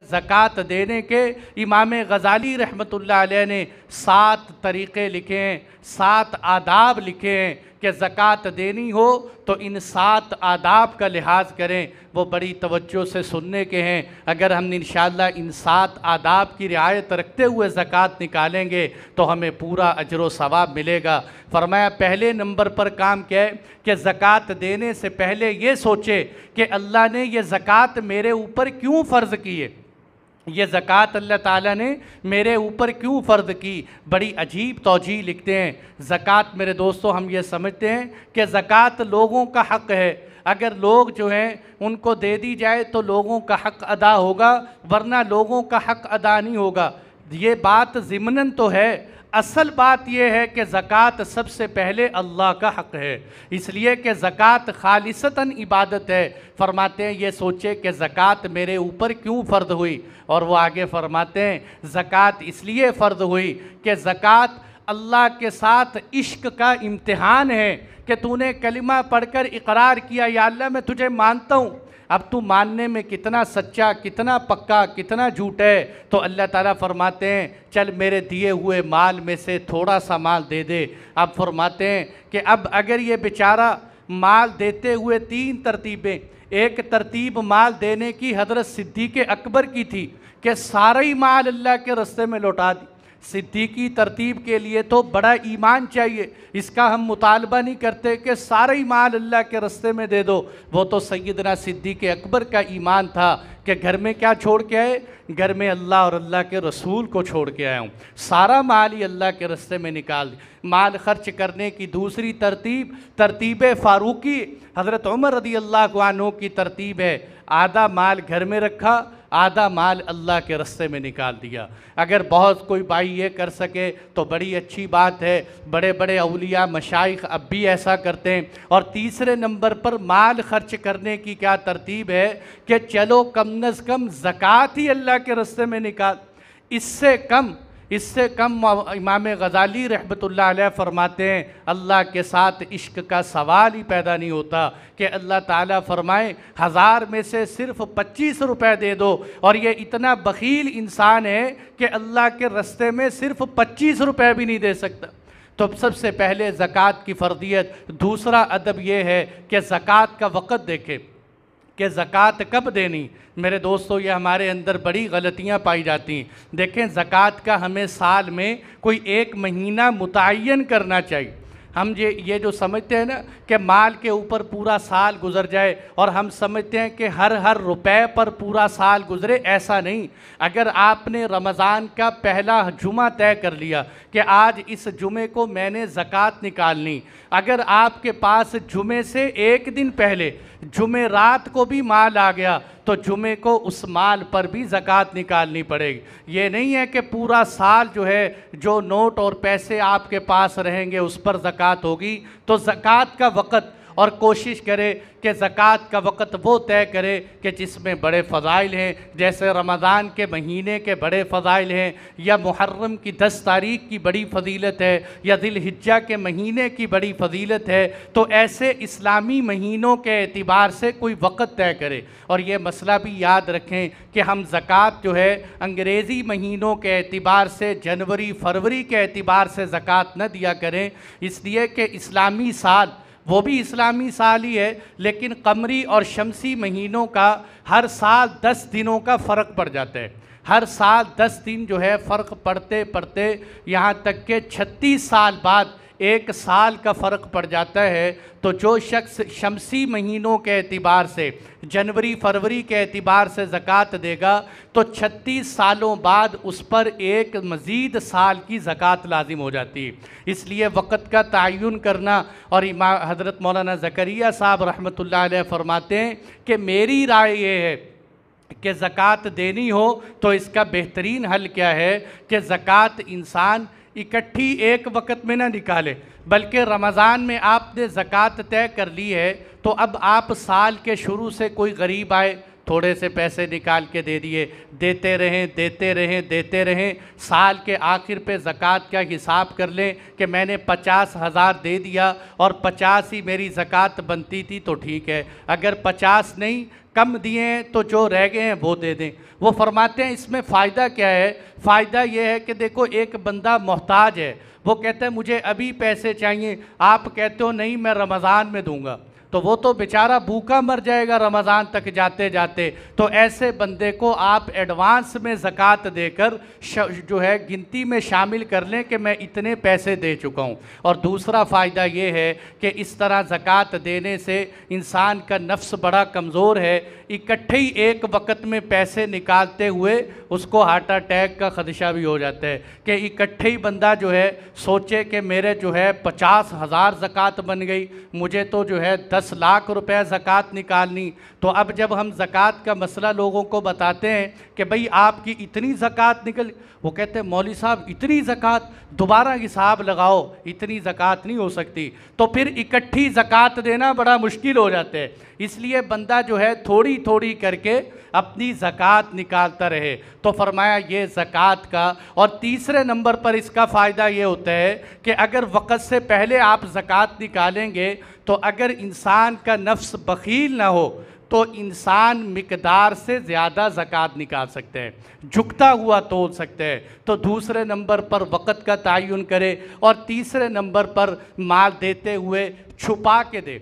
ज़कात देने के इमाम गज़ाली रहमतुल्लाह अलैह ने 7 तरीक़े लिखे हैं, 7 आदाब लिखे हैं कि ज़कात देनी हो तो इन 7 आदाब का लिहाज करें। वो बड़ी तवज्जो से सुनने के हैं। अगर हम इंशाअल्लाह इन 7 आदाब की रियायत रखते हुए ज़कात निकालेंगे तो हमें पूरा अजर व सवाब मिलेगा। फरमाया पहले नंबर पर काम क्या है कि ज़कात देने से पहले ये सोचे कि अल्लाह ने ये ज़कात मेरे ऊपर क्यों फ़र्ज़ की है, ये ज़कात अल्लाह ताला ने मेरे ऊपर क्यों फ़र्ज़ की। बड़ी अजीब तौजीह लिखते हैं। ज़कात मेरे दोस्तों हम ये समझते हैं कि ज़कात लोगों का हक़ है, अगर लोग जो हैं उनको दे दी जाए तो लोगों का हक़ अदा होगा, वरना लोगों का हक़ अदा नहीं होगा। ये बात ज़िमनन तो है, असल बात यह है कि ज़कात सबसे पहले अल्लाह का हक़ है, इसलिए कि ज़कात खालिसतन इबादत है। फरमाते हैं ये सोचे कि ज़कात मेरे ऊपर क्यों फ़र्ज़ हुई, और वो आगे फरमाते हैं ज़कात इसलिए फ़र्ज़ हुई कि ज़कात अल्लाह के साथ इश्क का इम्तिहान है कि तूने कलिमा पढ़कर इकरार किया या अल्लाह मैं तुझे मानता हूँ, अब तू मानने में कितना सच्चा, कितना पक्का, कितना झूठ है। तो अल्लाह ताला फरमाते हैं चल मेरे दिए हुए माल में से थोड़ा सा माल दे दे। अब फरमाते हैं कि अब अगर ये बेचारा माल देते हुए 3 तरतीबें, एक तरतीब माल देने की हज़रत सिद्दीक़ अकबर की थी कि सारा ही माल अल्लाह के रास्ते में लौटा दी। सिद्दीकी तरतीब के लिए तो बड़ा ईमान चाहिए, इसका हम मुतालबा नहीं करते कि सारा ही माल अल्लाह के रास्ते में दे दो। वो तो सैयदना सिद्दीक़ अकबर का ईमान था कि घर में क्या छोड़ के आए, घर में अल्लाह और अल्लाह के रसूल को छोड़ के आया हूँ, सारा माल ही अल्लाह के रास्ते में निकाल दी। माल खर्च करने की दूसरी तरतीब तरतीब फ़ारूकी हज़रत उमर रदी अल्लाह अन्हु की तरतीब है, आधा माल घर में रखा, आधा माल अल्लाह के रास्ते में निकाल दिया। अगर बहुत कोई भाई ये कर सके तो बड़ी अच्छी बात है, बड़े बड़े औलिया मशाइख अब भी ऐसा करते हैं। और तीसरे नंबर पर माल खर्च करने की क्या तरतीब है कि चलो कम अज़ कम ज़कात ही अल्लाह के रास्ते में निकाल, इससे कम इमाम गज़ाली रहमतुल्लाह अलैह फरमाते हैं अल्लाह के साथ इश्क का सवाल ही पैदा नहीं होता कि अल्लाह ताला फरमाए 1000 में से सिर्फ 25 रुपए दे दो, और ये इतना बखील इंसान है कि अल्लाह के रास्ते में सिर्फ 25 रुपए भी नहीं दे सकता। तो सबसे पहले ज़कात की फ़र्दियत। दूसरा अदब यह है कि ज़कात का वक़्त देखें कि ज़कात कब देनी। मेरे दोस्तों ये हमारे अंदर बड़ी गलतियाँ पाई जाती हैं। देखें ज़कात का हमें साल में कोई एक महीना मुतय्यन करना चाहिए। हम ये जो समझते हैं ना कि माल के ऊपर पूरा साल गुजर जाए, और हम समझते हैं कि हर रुपए पर पूरा साल गुजरे, ऐसा नहीं। अगर आपने रमज़ान का पहला जुमा तय कर लिया कि आज इस जुमे को मैंने ज़कात निकालनी, अगर आपके पास जुमे से एक दिन पहले जुमे रात को भी माल आ गया तो जुमे को उस माल पर भी ज़कात निकालनी पड़ेगी। ये नहीं है कि पूरा साल जो है जो नोट और पैसे आपके पास रहेंगे उस पर ज़कात होगी। तो ज़कात का वक़्त, और कोशिश करे कि ज़कात का वक़्त वो तय करे कि जिसमें बड़े फ़ज़ाइल हैं, जैसे रमज़ान के महीने के बड़े फ़ज़ाइल हैं, या मुहर्रम की 10 तारीख़ की बड़ी फ़जीलत है, या ज़िलहिज्जा के महीने की बड़ी फ़जीलत है। तो ऐसे इस्लामी महीनों के एतबार से कोई वक़्त तय करे। और ये मसला भी याद रखें कि हम ज़कात जो है अंग्रेज़ी महीनों के एतबार से, जनवरी फरवरी के एतबार से ज़कात न दिया करें, इसलिए कि इस्लामी साल वो भी इस्लामी साल ही है, लेकिन कमरी और शमसी महीनों का हर साल 10 दिनों का फ़र्क पड़ जाता है। हर साल 10 दिन जो है फ़र्क पड़ते पड़ते यहाँ तक के 36 साल बाद एक साल का फ़र्क पड़ जाता है। तो जो शख्स शमसी महीनों के एतबार से, जनवरी फरवरी के एतबार से ज़कात देगा तो 36 सालों बाद उस पर एक मज़ीद साल की ज़कात लाजिम हो जाती है। इसलिए वक़्त का तयन करना। और इमाम हज़रत मौलाना ज़करिया साहब रहमतुल्लाह अलैह फरमाते हैं कि मेरी राय ये है कि ज़कात देनी हो तो इसका बेहतरीन हल क्या है कि ज़कात इंसान इकट्ठी एक वक़्त में ना निकाले, बल्कि रमज़ान में आपने ज़कात तय कर ली है तो अब आप साल के शुरू से कोई गरीब आए थोड़े से पैसे निकाल के दे दिए, देते रहें देते रहें देते रहें, साल के आखिर पे ज़कात का हिसाब कर लें कि मैंने 50,000 दे दिया और 50 ही मेरी ज़कात बनती थी तो ठीक है, अगर 50 नहीं कम दिए हैं तो जो रह गए हैं वो दे दें। वो फरमाते हैं इसमें फ़ायदा क्या है? फ़ायदा ये है कि देखो एक बंदा मोहताज है, वो कहता है मुझे अभी पैसे चाहिए, आप कहते हो नहीं मैं रमज़ान में दूंगा, तो वो तो बेचारा भूखा मर जाएगा रमज़ान तक जाते जाते। तो ऐसे बंदे को आप एडवांस में ज़कात देकर जो है गिनती में शामिल कर लें कि मैं इतने पैसे दे चुका हूँ। और दूसरा फ़ायदा ये है कि इस तरह ज़कात देने से इंसान का नफ्स बड़ा कमज़ोर है, इकट्ठे ही एक वक्त में पैसे निकालते हुए उसको हार्ट अटैक का ख़दशा भी हो जाता है कि इकट्ठे ही बंदा जो है सोचे कि मेरे जो है 50,000 ज़कात बन गई, मुझे तो जो है 10 लाख रुपए ज़कात निकालनी। तो अब जब हम ज़कात का मसला लोगों को बताते हैं कि भाई आपकी इतनी ज़कात निकल, वो कहते हैं मौलवी साहब इतनी ज़कात, दोबारा हिसाब लगाओ, इतनी ज़कात नहीं हो सकती। तो फिर इकट्ठी ज़कात देना बड़ा मुश्किल हो जाता है, इसलिए बंदा जो है थोड़ी थोड़ी करके अपनी ज़कात निकालता रहे। तो फरमाया ये ज़कात का। और तीसरे नंबर पर इसका फ़ायदा ये होता है कि अगर वक़्त से पहले आप ज़कात निकालेंगे तो अगर इंसान का नफ्स बख़ील ना हो तो इंसान मिकदार से ज़्यादा ज़कात निकाल सकते हैं, झुकता हुआ तोल सकते हैं। तो दूसरे नंबर पर वक़्त का तयन करे और तीसरे नंबर पर माल देते हुए छुपा के दे,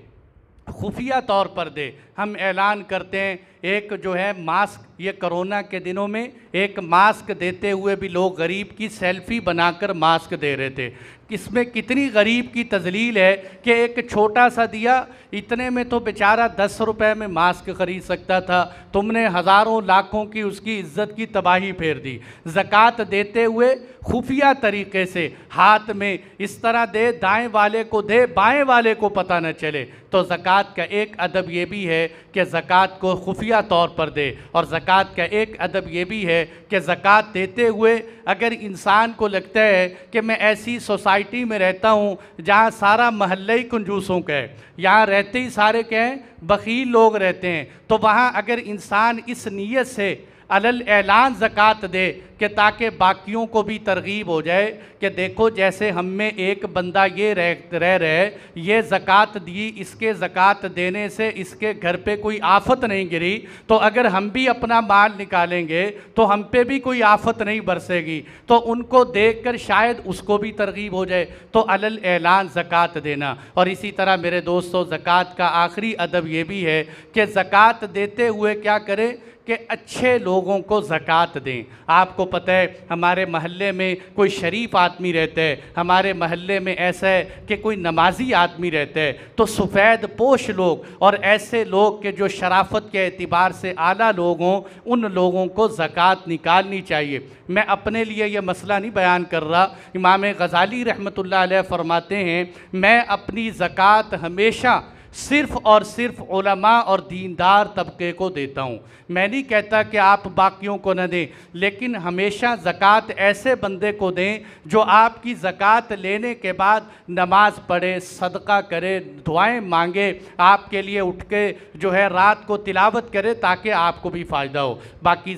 खुफिया तौर पर दे। हम ऐलान करते हैं एक जो है मास्क, ये कोरोना के दिनों में एक मास्क देते हुए भी लोग गरीब की सेल्फ़ी बनाकर मास्क दे रहे थे। इसमें कितनी गरीब की तजलील है कि एक छोटा सा दिया, इतने में तो बेचारा 10 रुपए में मास्क ख़रीद सकता था, तुमने हज़ारों लाखों की उसकी इज़्ज़त की तबाही फेर दी। ज़कात देते हुए खुफिया तरीके से हाथ में इस तरह दे, दाएं वाले को दे, बाएं वाले को पता न चले। तो ज़कात का एक अदब ये भी है कि ज़कात को खुफिया तौर पर दे। और ज़कात का एक अदब ये भी है कि ज़कात देते हुए अगर इंसान को लगता है कि मैं ऐसी सोसाइटी में रहता हूँ जहाँ सारा महल्ला ही कंजूसों का है, यहाँ रहते ही सारे क्या हैं बख़ील लोग रहते हैं, तो वहाँ अगर इंसान इस नीयत से अलल ऐलान ज़कात दे कि ताकि बाकियों को भी तरगीब हो जाए कि देखो जैसे हम में एक बंदा ये रह रहे, ये ज़कात दी, इसके ज़कात देने से इसके घर पे कोई आफत नहीं गिरी, तो अगर हम भी अपना माल निकालेंगे तो हम पे भी कोई आफत नहीं बरसेगी। तो उनको देखकर शायद उसको भी तरगीब हो जाए, तो अलल ऐलान ज़कात देना। और इसी तरह मेरे दोस्तों ज़कात का आखिरी अदब ये भी है कि ज़कात देते हुए क्या करें कि अच्छे लोगों को ज़कात दें। आपको पता है हमारे महल्ले में कोई शरीफ आदमी रहता है, हमारे महल्ले में ऐसा है कि कोई नमाजी आदमी रहता है, तो सफ़ेद पोश लोग और ऐसे लोग के जो शराफत के एतबार से आला लोग हों, उन लोगों को ज़कात निकालनी चाहिए। मैं अपने लिए ये मसला नहीं बयान कर रहा, इमाम गज़ाली रहमतुल्लाह अलैह फरमाते हैं मैं अपनी ज़कात हमेशा सिर्फ़ और सिर्फ उलमा और दीनदार तबके को देता हूँ। मैं नहीं कहता कि आप बाकियों को न दें, लेकिन हमेशा ज़कात ऐसे बंदे को दें जो आपकी ज़कात लेने के बाद नमाज़ पढ़े, सदका करे, दुआएं मांगे, आपके लिए उठ के जो है रात को तिलावत करे ताकि आपको भी फ़ायदा हो। बाकी